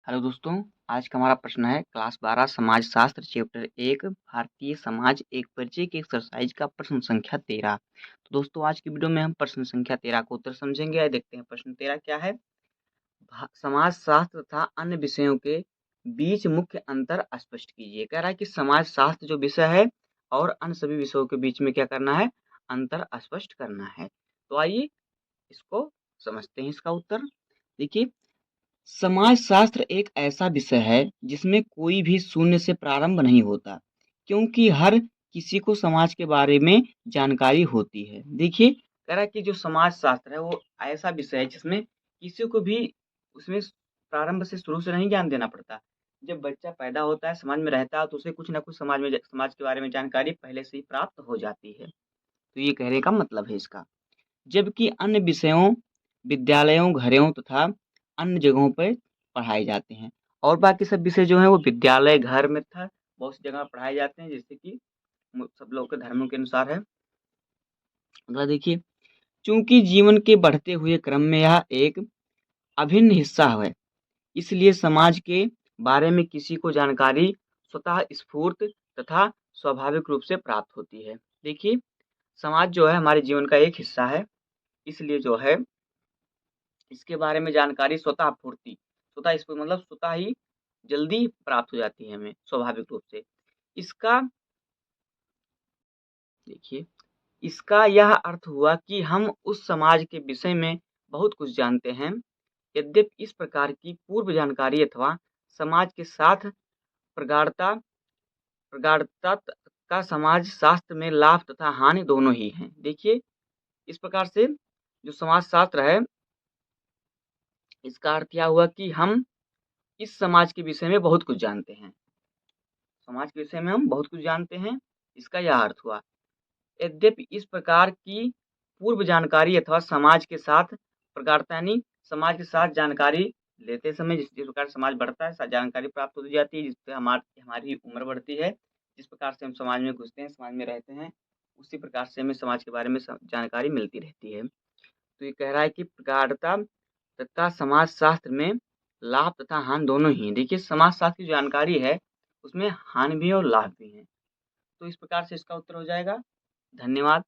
Hello दोस्तों, आज का हमारा प्रश्न है क्लास 12 समाजशास्त्र चैप्टर 1 भारतीय समाज एक परिचय की एक्सरसाइज का प्रश्न संख्या 13। तो दोस्तों आज की वीडियो में हम प्रश्न संख्या 13 को उत्तर समझेंगे। आइए देखते हैं प्रश्न 13 क्या है। समाजशास्त्र तथा अन्य विषयों के बीच मुख्य अंतर स्पष्ट कीजिए। कह रहा है कि समाजशास्त्र जो विषय है और अन्य सभी विषयों के बीच में क्या करना है, अंतर स्पष्ट करना है। तो आइए इसको समझते हैं। इसका उत्तर देखिए, समाजशास्त्र एक ऐसा विषय है जिसमें कोई भी शून्य से प्रारंभ नहीं होता, क्योंकि हर किसी को समाज के बारे में जानकारी होती है। देखिए, कह रहा है कि जो समाजशास्त्र है वो ऐसा विषय है जिसमें किसी को भी उसमें प्रारंभ से शुरू से नहीं ज्ञान देना पड़ता। जब बच्चा पैदा होता है, समाज में रहता है, तो उसे कुछ ना कुछ समाज के बारे में जानकारी पहले से ही प्राप्त हो जाती है। तो ये कहने का मतलब है इसका। जबकि अन्य विषयों विद्यालयों, घरों तथा अन्य जगहों पे पढ़ाए जाते हैं, और बाकी सब विषय जो हैं वो विद्यालय, घर में तथा बहुत सी जगह पढ़ाए जाते हैं, जैसे कि सब लोग के धर्मों के अनुसार है। अगला देखिए, चूँकि जीवन के बढ़ते हुए क्रम में यह एक अभिन्न हिस्सा है, इसलिए समाज के बारे में किसी को जानकारी स्वतः स्फूर्त तथा स्वाभाविक रूप से प्राप्त होती है। देखिए, समाज जो है हमारे जीवन का एक हिस्सा है, इसलिए जो है इसके बारे में जानकारी स्वतः इसको मतलब स्वतः ही जल्दी प्राप्त हो जाती है हमें स्वाभाविक रूप से। इसका देखिए, इसका यह अर्थ हुआ कि हम उस समाज के विषय में बहुत कुछ जानते हैं। यद्यपि इस प्रकार की पूर्व जानकारी अथवा समाज के साथ प्रगाढ़ता प्रगाढ़ता का समाज शास्त्र में लाभ तथा हानि दोनों ही हैं। देखिए, इस प्रकार से जो समाज शास्त्र है, इसका अर्थ क्या हुआ कि हम इस समाज के विषय में बहुत कुछ जानते हैं। समाज के विषय में हम बहुत कुछ जानते हैं, इसका यह अर्थ हुआ। यद्यपि इस प्रकार की पूर्व जानकारी अथवा समाज के साथ प्रगाढ़ता यानी समाज के साथ जानकारी लेते समय जिस प्रकार समाज बढ़ता है, जानकारी प्राप्त होती जाती है, जिससे हमारी उम्र बढ़ती है। जिस प्रकार से हम समाज में घुसते हैं, समाज में रहते हैं, उसी प्रकार से हमें समाज के बारे में जानकारी मिलती रहती है। तो ये कह रहा है कि प्रगाढ़ता तथा समाजशास्त्र में लाभ तथा हानि दोनों ही हैं। देखिए, समाजशास्त्र की जानकारी है, उसमें हानि भी है और लाभ भी हैं। तो इस प्रकार से इसका उत्तर हो जाएगा। धन्यवाद।